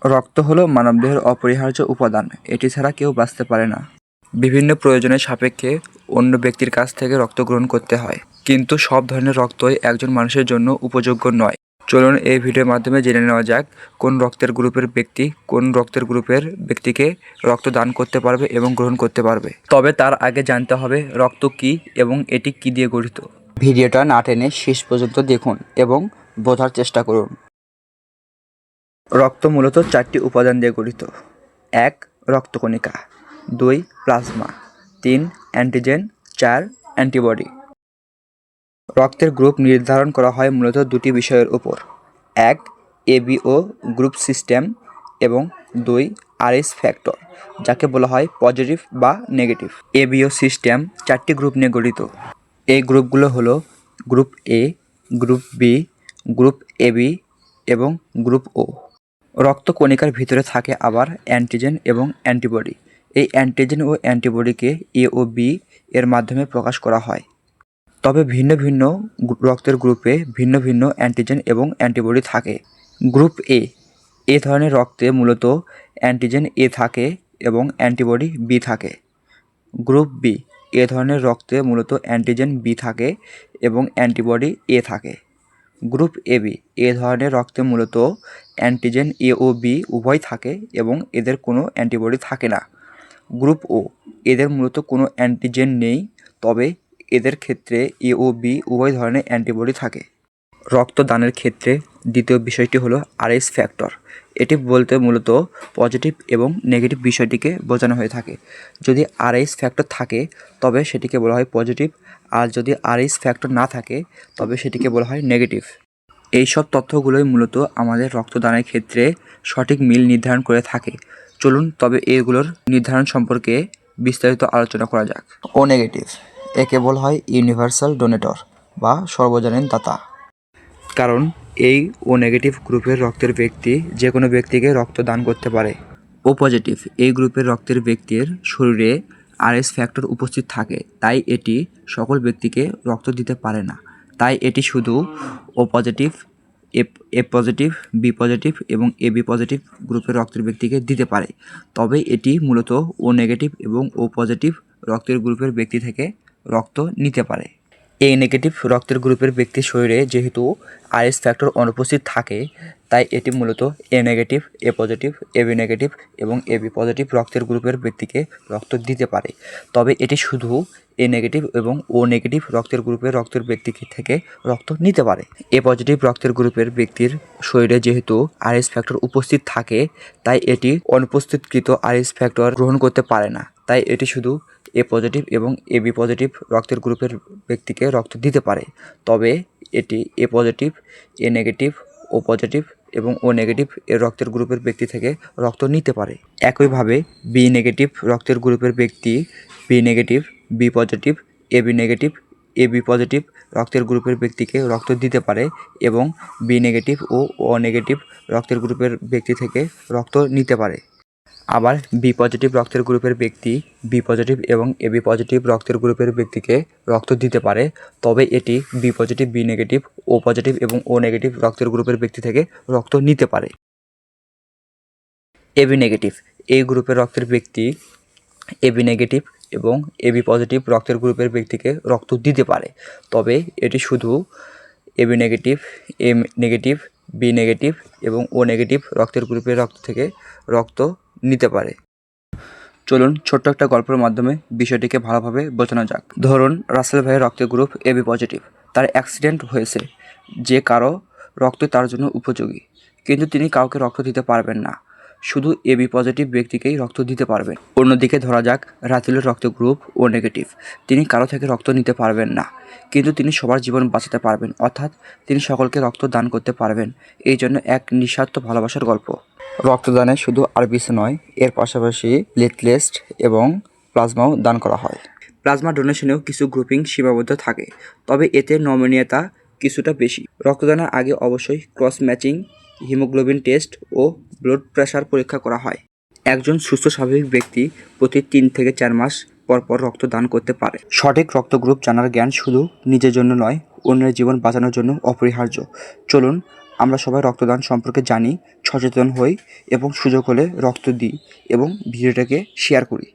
রক্ত হলো মানবদেহের অপরিহার্য উপাদান, এটি ছাড়া কেউ বাঁচতে পারে না। বিভিন্ন প্রয়োজনের সাপেক্ষে অন্য ব্যক্তির কাছ থেকে রক্ত গ্রহণ করতে হয়, কিন্তু সব ধরনের রক্তই একজন মানুষের জন্য উপযোগ্য নয়। চলুন এই ভিডিওর মাধ্যমে জেনে নেওয়া যাক কোন রক্তের গ্রুপের ব্যক্তিকে রক্ত দান করতে পারবে এবং গ্রহণ করতে পারবে। তবে তার আগে জানতে হবে রক্ত কী এবং এটি কী দিয়ে গঠিত। ভিডিওটা না টেনে শেষ পর্যন্ত দেখুন এবং বোঝার চেষ্টা করুন। রক্ত মূলত 4টি উপাদান দিয়ে গঠিত। 1. রক্তকণিকা, 2. প্লাজমা, 3. অ্যান্টিজেন, 4. অ্যান্টিবডি। রক্তের গ্রুপ নির্ধারণ করা হয় মূলত দুটি বিষয়ের উপর। 1. এবিও গ্রুপ সিস্টেম এবং 2. আরএস ফ্যাক্টর, যাকে বলা হয় পজিটিভ বা নেগেটিভ। এবিও সিস্টেম 4টি গ্রুপ নিয়ে গঠিত। এই গ্রুপগুলো হলো group A, group B, group AB এবং গ্রুপ ও। রক্তকণিকার ভিতরে থাকে আবার অ্যান্টিজেন এবং অ্যান্টিবডি। এই অ্যান্টিজেন ও অ্যান্টিবডিকে এ ও বি এর মাধ্যমে প্রকাশ করা হয়। তবে ভিন্ন ভিন্ন রক্তের গ্রুপে ভিন্ন ভিন্ন অ্যান্টিজেন এবং অ্যান্টিবডি থাকে। গ্রুপ এ ধরনের রক্তে মূলত অ্যান্টিজেন এ থাকে এবং অ্যান্টিবডি বি থাকে। গ্রুপ বি এ ধরনের রক্তে মূলত অ্যান্টিজেন বি থাকে এবং অ্যান্টিবডি এ থাকে। গ্রুপ এবি এ ধরনের রক্তে মূলত অ্যান্টিজেন এ ও বি উভয় থাকে এবং এদের কোনো অ্যান্টিবডি থাকে না। গ্রুপ ও এদের মূলত কোনো অ্যান্টিজেন নেই, তবে এদের ক্ষেত্রে এ ও বি উভয় ধরনের অ্যান্টিবডি থাকে। রক্তদানের ক্ষেত্রে দ্বিতীয় বিষয়টি হলো আরএস ফ্যাক্টর। এটি বলতে মূলত পজিটিভ এবং নেগেটিভ বিষয়টিকে বোঝানো হয়ে থাকে। যদি আরএস ফ্যাক্টর থাকে তবে সেটিকে বলা হয় পজিটিভ, আর যদি আরএস ফ্যাক্টর না থাকে তবে সেটিকে বলা হয় নেগেটিভ। এই সব তথ্যগুলোই মূলত আমাদের রক্তদানের ক্ষেত্রে সঠিক মিল নির্ধারণ করে থাকে। চলুন তবে এগুলোর নির্ধারণ সম্পর্কে বিস্তারিত আলোচনা করা যাক। ও নেগেটিভ, একে বলা হয় ইউনিভার্সাল ডোনেটর বা সর্বজনীন দাতা। কারণ এই ও নেগেটিভ গ্রুপের রক্তের ব্যক্তি যে কোনো ব্যক্তিকে রক্ত দান করতে পারে। ও পজিটিভ এই গ্রুপের রক্তের ব্যক্তির শরীরে আরএস ফ্যাক্টর উপস্থিত থাকে, তাই এটি সকল ব্যক্তিকে রক্ত দিতে পারে না। তাই এটি শুধু ও পজিটিভ, এ পজিটিভ, বি পজিটিভ এবং এবি পজিটিভ গ্রুপের রক্তের ব্যক্তিকে দিতে পারে। তবে এটি মূলত ও নেগেটিভ এবং ও পজিটিভ রক্তের গ্রুপের ব্যক্তি থেকে রক্ত নিতে পারে। এ নেগেটিভ রক্তের গ্রুপের ব্যক্তির শরীরে যেহেতু আরএস ফ্যাক্টর অনুপস্থিত থাকে, তাই এটি মূলত এ নেগেটিভ, এ পজিটিভ, এবি নেগেটিভ এবং এবি পজিটিভ রক্তের গ্রুপের ব্যক্তিকে রক্ত দিতে পারে। তবে এটি শুধু এ নেগেটিভ এবং ও নেগেটিভ রক্তের ব্যক্তি থেকে রক্ত নিতে পারে। এ পজিটিভ রক্তের গ্রুপের ব্যক্তির শরীরে যেহেতু আরএস ফ্যাক্টর উপস্থিত থাকে, তাই এটি অনুপস্থিতকৃত আরএস ফ্যাক্টর গ্রহণ করতে পারে না। তাই এটি শুধু এ পজিটিভ এবং এবি পজিটিভ রক্তের গ্রুপের ব্যক্তিকে রক্ত দিতে পারে। তবে এটি এ পজিটিভ, এ নেগেটিভ, ও পজিটিভ এবং ও নেগেটিভ এর রক্তের গ্রুপের ব্যক্তি থেকে রক্ত নিতে পারে। একইভাবে বি নেগেটিভ রক্তের গ্রুপের ব্যক্তি B negative, B positive, AB negative, AB positive রক্তের গ্রুপের ব্যক্তিকে রক্ত দিতে পারে এবং বি নেগেটিভ ও ও নেগেটিভ রক্তের গ্রুপের ব্যক্তি থেকে রক্ত নিতে পারে। আবার বি পজিটিভ রক্তের গ্রুপের ব্যক্তি বি পজিটিভ এবং এবি পজিটিভ রক্তের গ্রুপের ব্যক্তিকে রক্ত দিতে পারে, তবে এটি বি পজিটিভ, বি নেগেটিভ, ও পজিটিভ এবং ও নেগেটিভ রক্তের গ্রুপের ব্যক্তি থেকে রক্ত নিতে পারে। এবি নেগেটিভ এই গ্রুপের রক্তের ব্যক্তি এবি নেগেটিভ এবং এবি পজিটিভ রক্তের গ্রুপের ব্যক্তিকে রক্ত দিতে পারে, তবে এটি শুধু এবি নেগেটিভ, এম নেগেটিভ, বি নেগেটিভ এবং ও নেগেটিভ রক্তের গ্রুপের রক্ত থেকে রক্ত নিতে পারে। চলুন ছোট্ট একটা গল্পের মাধ্যমে বিষয়টিকে ভালোভাবে বোঝানো যাক। ধরুন রাসেল ভাইয়ের রক্তের গ্রুপ এবি পজিটিভ। তার অ্যাক্সিডেন্ট হয়েছে, যে কারো রক্ত তার জন্য উপযোগী, কিন্তু তিনি কাউকে রক্ত দিতে পারবেন না, শুধু এবি পজিটিভ ব্যক্তিকেই রক্ত দিতে পারবেন। অন্যদিকে ধরা যাক রাতুলের রক্ত গ্রুপ ও নেগেটিভ। তিনি কারো থেকে রক্ত নিতে পারবেন না, কিন্তু তিনি সবার জীবন বাঁচাতে পারবেন, অর্থাৎ তিনি সকলকে রক্ত দান করতে পারবেন। এই জন্য এক নিঃস্বার্থ ভালোবাসার গল্প। রক্তদানে শুধু আরবিসি নয়, এর পাশাপাশি প্লেটলেটস এবং প্লাজমাও দান করা হয়। প্লাজমা ডোনেশনেও কিছু গ্রুপিং সীমাবদ্ধ থাকে, তবে এতে নমনীয়তা কিছুটা বেশি। রক্তদানের আগে অবশ্যই ক্রস ম্যাচিং, হিমোগ্লোবিন টেস্ট ও ব্লাড প্রেশার পরীক্ষা করা হয়। একজন সুস্থ স্বাভাবিক ব্যক্তি প্রতি 3 থেকে 4 মাস পরপর রক্ত দান করতে পারে। সঠিক রক্ত গ্রুপ জানার জ্ঞান শুধু নিজের জন্য নয়, অন্যের জীবন বাঁচানোর জন্য অপরিহার্য। চলুন আমরা সবাই রক্তদান সম্পর্কে জানি, সচেতন হই এবং সুযোগ হলে রক্ত দিই এবং ভিডিওটাকে শেয়ার করি।